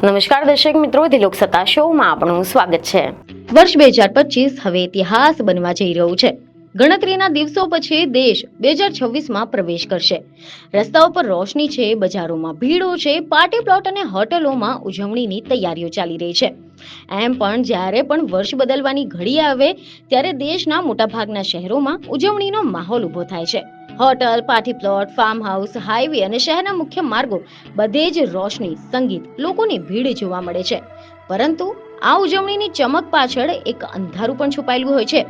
નમસ્કાર દર્શક મિત્રો, દિલોક સત્તા શોમાં આપનું સ્વાગત છે। વર્ષ 2025 હવે ઇતિહાસ બનવા જઈ રહ્યું છે। ગણતરીના દિવસો પછી દેશ 2026માં પ્રવેશ કરશે। રસ્તાઓ પર રોશની છે, બજારોમાં ભીડો છે, પાર્ટી પ્લોટ અને હોટલોમાં ઉજવણીની તૈયારીઓ ચાલી રહી છે। એમ પણ જ્યારે પણ વર્ષ બદલવાની ઘડી આવે ત્યારે દેશના મોટાભાગના શહેરોમાં ઉજવણીનો માહોલ ઊભો થાય છે। Hotel, party plot, farm house, highway અને શહેરના મુખ્ય માર્ગો બધે જ રોશની, સંગીત, લોકોની ભીડ જોવા મળે છે। પરંતુ આ ઉજવણીની ચમક પાછળ એક અંધારું પણ છુપાયેલું હોય છે,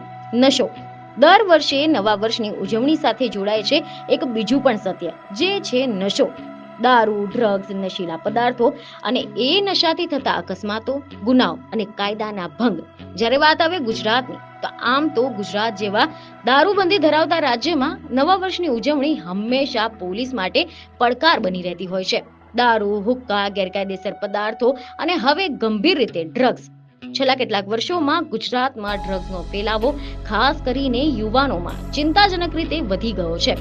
નશો। દર વર્ષે નવા વર્ષની ઉજવણી સાથે જોડાય છે એક બીજું પણ સત્ય, જે છે નશો। દારૂ, ડ્રગ્સ, નશીલા પદાર્થો અને એ નશાથી થતા અકસ્માતો, ગુનાઓ અને કાયદાના ભંગ। જ્યારે વાત આવે ગુજરાતની, તો આમ તો ગુજરાત જેવા દારૂબંધી ધરાવતા રાજ્યમાં નવા વર્ષની ઉજવણી હંમેશા પોલીસ માટે પડકાર બની રહેતી હોય છે। દારૂ, હુક્કા, ગેરકાયદેસર પદાર્થો અને હવે ગંભીર રીતે ડ્રગ્સ। છેલ્લા કેટલાક વર્ષોમાં ગુજરાતમાં ડ્રગ્સનો ફેલાવો ખાસ કરીને યુવાનોમાં ચિંતાજનક રીતે વધી ગયો છે।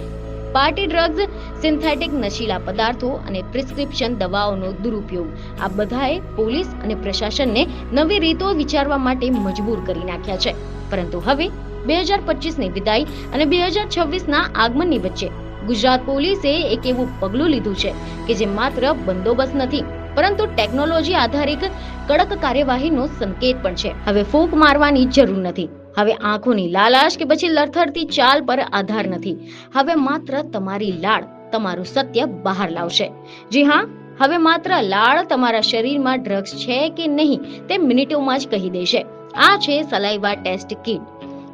પાર્ટી ડ્રગ્સ, સિન્થેટિક નશીલા પદાર્થો અને પ્રિસ્ક્રિપ્શન દવાઓનો દુરુપયોગ આ બધાએ પોલીસ અને પ્રશાસનને નવી રીતો વિચારવા માટે મજબૂર કરી નાખ્યા છે। પરંતુ હવે 2025ની વિદાય અને 2026ના આગમનની વચ્ચે ગુજરાત પોલીસે એક એવું પગલું લીધું છે કે જે માત્ર બંદોબસ્ત નથી, પરંતુ ટેકનોલોજી આધારિત કડક કાર્યવાહીનો સંકેત પણ છે। હવે ફૂંક મારવાની જરૂર નથી, હવે આંખોની લાલાશ કે પછી લથડતી ચાલ પર આધાર નથી, હવે માત્ર તમારી લાળ તમારું સત્ય બહાર લાવશે। જી હા, હવે માત્ર લાળ તમારા શરીરમાં ડ્રગ્સ છે કે નહીં તે મિનિટોમાં જ કહી દેશે। આ છે સલાઇવા ટેસ્ટ કિટ।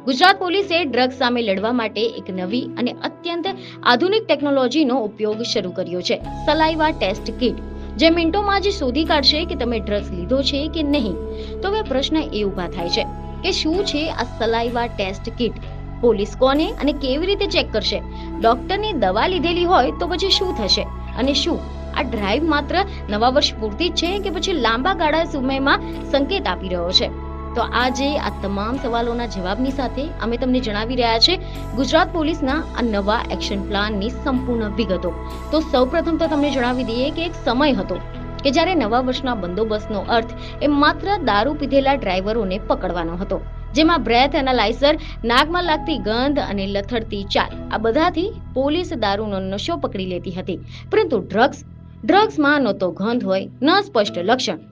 ગુજરાત પોલીસે ડ્રગ્સ સામે લડવા માટે એક નવી અને અત્યંત આધુનિક ટેકનોલોજીનો ઉપયોગ શરૂ કર્યો છે, સલાઇવા ટેસ્ટ કિટ, જે મિનિટોમાં જ શોધી કાઢશે કે તમે ડ્રગ્સ લીધો છે કે નહીં। તો હવે પ્રશ્ન એ ઊભા થાય છે કે શું છે આ સલાઇવા ટેસ્ટ કિટ? પોલીસ કોને અને કેવી રીતે ચેક કરશે? ડોક્ટરની દવા લીધેલી હોય તો પછી શું થશે? અને શું આ ડ્રાઈવ માત્ર નવા વર્ષ પૂરતી જ છે કે પછી લાંબા ગાળા સમયમાં સંકેત આપી રહ્યો છે? તો આજે આ તમામ સવાલોના જવાબની સાથે અમે તમને જણાવી રહ્યા છે ગુજરાત પોલીસના આ નવા એક્શન પ્લાનની સંપૂર્ણ વિગતો। તો સૌપ્રથમ તો તમને જણાવી દઈએ કે એક સમય હતો કે જ્યારે નવા વર્ષના બંદોબસ્તનો અર્થ એ માત્ર દારૂ પીધેલા ડ્રાઈવરોને પકડવાનો હતો, જેમાં બ્રેથ એનાલાઇઝર, નાકમાં લાગતી ગંધ અને લથડતી ચાલ આ બધાથી પોલીસ દારૂનો નશો પકડી લેતી હતી। પરંતુ ડ્રગ્સમાં ન તો ગંધ હોય, ન સ્પષ્ટ લક્ષણ।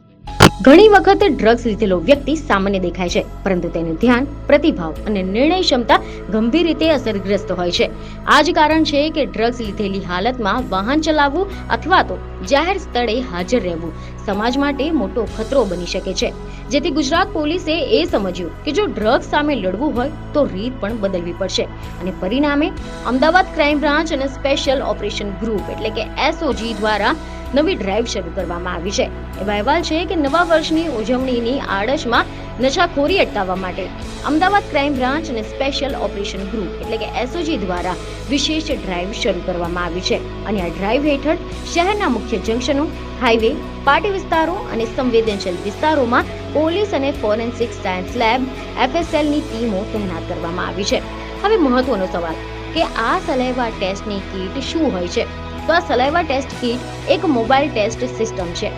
ઘણી વખત ડ્રગ્સ લીધેલો વ્યક્તિ સામાન્ય દેખાય છે, પરંતુ તેનું ધ્યાન, પ્રતિભાવ અને નિર્ણય ક્ષમતા ગંભીર રીતે અસરગ્રસ્ત હોય છે। આ જ કારણ છે કે ડ્રગ્સ લીધેલી હાલતમાં વાહન ચલાવવું અથવા તો જાહેર સ્થળે હાજર રહેવું સમાજ માટે મોટો ખતરો બની શકે છે। જેથી ગુજરાત પોલીસે એ સમજ્યું કે જો ડ્રગ્સ સામે લડવું હોય તો રીત પણ બદલવી પડશે, અને પરિણામે અમદાવાદ ક્રાઇમ બ્રાન્ચ અને સ્પેશિયલ ઓપરેશન ગ્રુપ એટલે કે SOG દ્વારા નવી ડ્રાઈવ શરૂ કરવામાં આવી છે। એવા અહેવાલ છે કે નવા વર્ષની ઉજવણીની આડશમાં નશાખોરી અટકાવવા માટે અમદાવાદ ક્રાઇમ બ્રાન્ચ અને સ્પેશિયલ ઓપરેશન ગ્રુપ એટલે કે SOG દ્વારા વિશેષ ડ્રાઈવ શરૂ કરવામાં આવી છે। અને આ ડ્રાઈવ હેઠળ શહેરના મુખ્ય જંકશનો, હાઈવે, પાર્ટી વિસ્તારો અને સંવેદનશીલ વિસ્તારોમાં પોલીસ અને ફોરેન્સિક સાયન્સ લેબ FSLની ટીમો તૈનાત કરવામાં આવી છે। હવે મહત્વનો સવાલ કે આ સલાઇવા ટેસ્ટની કીટ શું હોય છે? તો આ સલાઇવા ટેસ્ટ કીટ એક મોબાઈલ ટેસ્ટ સિસ્ટમ છે।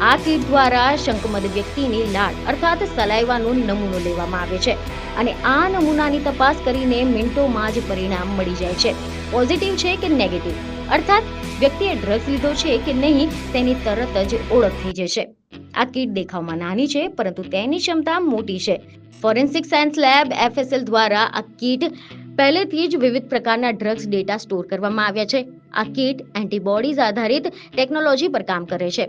આ કીટ દ્વારા શંકમદ વ્યક્તિની લાળ અર્થાત સલાઇવાનો નમૂનો લેવામાં આવે છે, અને આ નમૂનાની તપાસ કરીને મિનિટોમાં જ પરિણામ મળી જાય છે। પોઝિટિવ છે કે નેગેટિવ, અર્થાત વ્યક્તિએ ડ્રગ્સ લીધો છે કે નહીં તેની તરત જ ઓળખ થઈ જશે। આ કીટ દેખાવમાં નાની છે, પરંતુ તેની ક્ષમતા મોટી છે। ફોરેન્સિક સાયન્સ લેબ FSL દ્વારા આ કીટ પહેલેથી જ વિવિધ પ્રકારના ડ્રગ્સ ડેટા સ્ટોર કરવામાં આવ્યા છે। આ કીટ એન્ટીબોડીઝ આધારિત ટેકનોલોજી પર કામ કરે છે।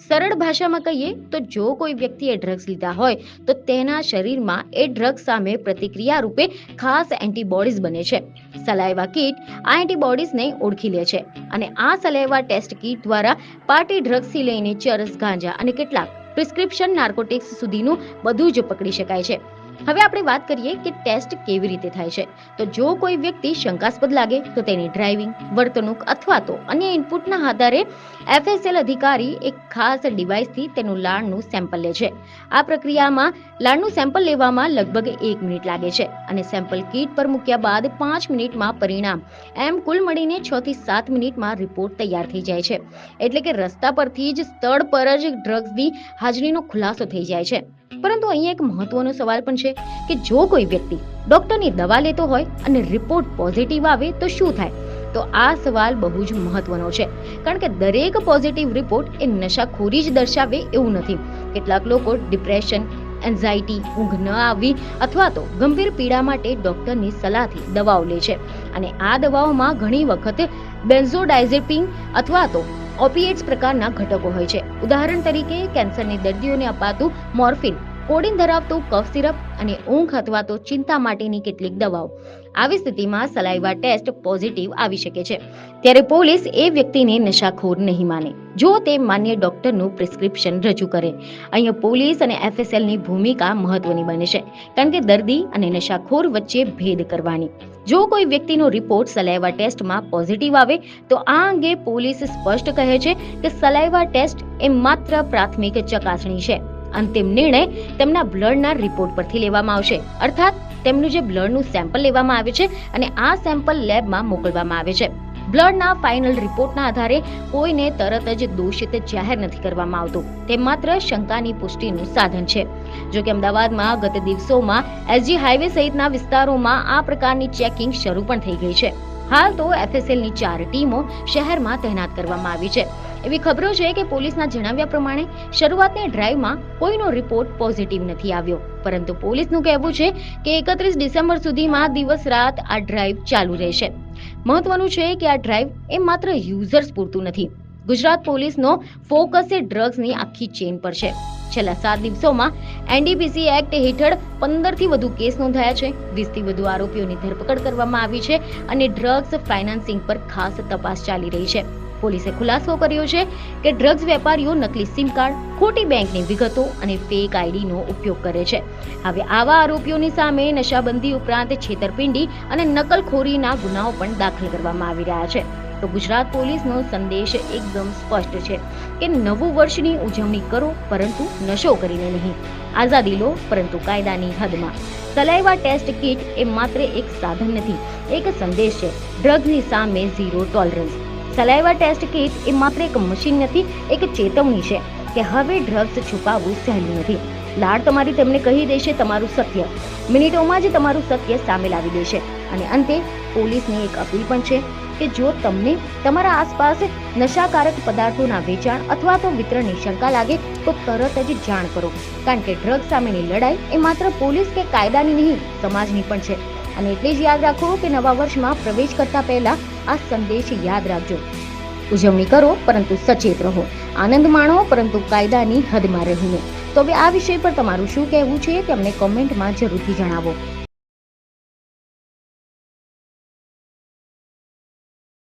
સરળ ભાષામાં કહીએ તો જો કોઈ વ્યક્તિએ ડ્રગ્સ લીધા હોય તો તેના શરીરમાં એ ડ્રગ્સ સામે પ્રતિક્રિયા રૂપે ખાસ એન્ટીબોડીઝ બને છે। સલાઇવા કીટ આ એન્ટીબોડીઝને ઓળખી લે છે, અને આ સલાઇવા ટેસ્ટ કીટ દ્વારા પાર્ટી ડ્રગ્સથી લઈને ચરસ, ગાંજા અને કેટલાક પ્રિસ્ક્રિપ્શન નાર્કોટિક્સ સુધીનું બધું જ પકડી શકાય છે। હવે આપણે વાત કરીએ કે ટેસ્ટ કેવી રીતે થાય છે. તો જો કોઈ વ્યક્તિ શંકાસ્પદ લાગે તો તેની ડ્રાઇવિંગ, વર્તણૂક અથવા તો અન્ય ઇનપુટના આધારે FSL અધિકારી એક ખાસ ડિવાઇસથી તેનું લાળનું સેમ્પલ લે છે. આ પ્રક્રિયામાં લાળનું સેમ્પલ લેવામાં લગભગ 1 મિનિટ લાગે છે અને સેમ્પલ કીટ પર મૂક્યા બાદ 5 મિનિટમાં પરિણામ, એમ કુલ મળીને 6 થી 7 મિનિટમાં રિપોર્ટ તૈયાર થઈ જાય છે. એટલે કે રસ્તા પરથી જ સ્થળ પર જ ડ્રગ્સની હાજરીનો ખુલાસો થઈ જાય છે. પરંતુ અહીંયા એક મહત્વનો સવાલ પણ છે કે જો કોઈ વ્યક્તિ ડોક્ટરની દવા લેતો હોય અને રિપોર્ટ પોઝિટિવ આવે તો શું થાય? તો આ સવાલ બહુ જ મહત્વનો છે, કારણ કે દરેક પોઝિટિવ રિપોર્ટ એ નશાખોરી જ દર્શાવે એવું નથી. કેટલાક લોકો ડિપ્રેશન, એન્ઝાઇટી, ઊંઘ ન આવવી અથવા તો ગંભીર પીડા માટે ડોક્ટરની સલાહથી દવાઓ લે છે અને આ દવાઓમાં ઘણી વખત બેન્ઝોડાયઝેપિન અથવા તો ઓપિએટ્સ પ્રકારના ઘટકો હોય છે. ઉદાહરણ તરીકે કેન્સરની દર્દીઓને અપાતું મોર્ફિન, કોડીન ધરાવતું કફ સિરપ અને ઊંઘ અથવા તો ચિંતા માટેની કેટલીક દવાઓ. આવી સ્થિતિમાં સલાઇવા ટેસ્ટ પોઝિટિવ આવી શકે છે. ત્યારે પોલીસ એ વ્યક્તિને નશાખોર નહીં માને જો તે માન્ય ડોક્ટરનું પ્રિસ્ક્રિપ્શન રજૂ કરે. અહીંયા પોલીસ અને FSLની ભૂમિકા મહત્વની બને છે, કારણ કે દર્દી અને નશાખોર વચ્ચે ભેદ કરવાની. જો કોઈ વ્યક્તિનો રિપોર્ટ સલાઇવા ટેસ્ટમાં પોઝિટિવ આવે તો આ અંગે પોલીસ સ્પષ્ટ કહે છે કે સલાઇવા ટેસ્ટ એ માત્ર પ્રાથમિક ચકાસણી છે. અંતિમ નિર્ણય તેમના બ્લડના રિપોર્ટ પરથી લેવામાં આવશે. અર્થાત તેમનું જે બ્લડનું સેમ્પલ લેવામાં આવે છે અને આ સેમ્પલ લેબમાં મોકલવામાં આવે છે. બ્લડના ફાઇનલ રિપોર્ટના આધારે કોઈને તરત જ દોષિત જાહેર નથી કરવામાં આવતું. તે માત્ર શંકાની પુષ્ટિનું સાધન છે. જો કે અમદાવાદમાં ગત દિવસોમાં SG હાઈવે સહિતના વિસ્તારોમાં આ પ્રકારની ચેકિંગ શરૂ પણ થઈ ગઈ છે. હાલ તો FSLની 4 ટીમો શહેરમાં તૈનાત કરવામાં આવી છે. એવી ખબરો છે કે પોલીસના જણાવ્યા પ્રમાણે શરૂઆતની ડ્રાઈવમાં કોઈનો રિપોર્ટ પોઝિટિવ નથી આવ્યો, પરંતુ પોલીસનું કહેવું છે કે 31 ડિસેમ્બર સુધીમાં દિવસ રાત આ ડ્રાઈવ ચાલુ રહેશે. મહત્વનું છે કે આ ડ્રાઈવ એ માત્ર યુઝર્સ પૂરતું નથી. ગુજરાત પોલીસનો ફોકસ એ ડ્રગ્સની આખી ચેઇન પર છે. છેલ્લા 7 દિવસોમાં NDPC એક્ટ હેઠળ 15 થી વધુ કેસ નોંધાયા છે, 20 થી વધુ આરોપીઓની ધરપકડ કરવામાં આવી છે અને ડ્રગ્સ ફાઇનાન્સિંગ પર ખાસ તપાસ ચાલી રહી છે. પોલીસે ખુલાસો કર્યો છે કે ડ્રગ્સ વેપારીઓ નકલી સિમ કાર્ડ, ખોટી બેંકની વિગતો અને ફેક આઈડીનો ઉપયોગ કરે છે. હવે આવા આરોપીઓની સામે નશાબંધી ઉપરાંત છેતરપિંડી અને નકલખોરીના ગુનાઓ પણ દાખલ કરવામાં આવી રહ્યા છે. તો ગુજરાત પોલીસનો સંદેશ એકદમ સ્પષ્ટ છે કે નવું વર્ષની ઉજવણી કરો, પરંતુ નશો કરીને નહીં. આઝાદી લો, પરંતુ કાયદાની હદમાં. સલાઇવા ટેસ્ટ કિટ એ માત્ર એક સાધન નથી, એક સંદેશ છે. ડ્રગ્સની સામે zero tolerance. Saliva test kit એ માત્ર એક મશીન નથી, એક ચેતવણી છે કે હવે ડ્રગ્સ છુપાવવું સહેલું નથી. લાડ તમારી તેમને કહી દેશે તમારું સત્ય. મિનિટોમાં જ તમારું સત્ય સામે લાવી દેશે. અને અંતે પોલીસની એક અપીલ પણ છે કે જો તમને તમારા આસપાસ નશાકારક પદાર્થોના વેચાણ અથવા તો વિતરણની શંકા લાગે તો તરત જ જાણ કરો, કારણ કે ડ્રગ્સ સામેની લડાઈ એ માત્ર પોલીસ કે કાયદાની નહીં, સમાજની પણ છે. અને એટલે જ યાદ રાખો કે નવા વર્ષમાં પ્રવેશ કરતા પહેલા આ સંદેશ યાદ રાખજો. ઉજવણી કરો, પરંતુ સચેત રહો. આનંદ માણો, પરંતુ કાયદાની હદમાં રહીને. તો હવે આ વિષય પર તમારું શું કહેવું છે તે અમને કોમેન્ટમાં જરૂરથી જણાવો.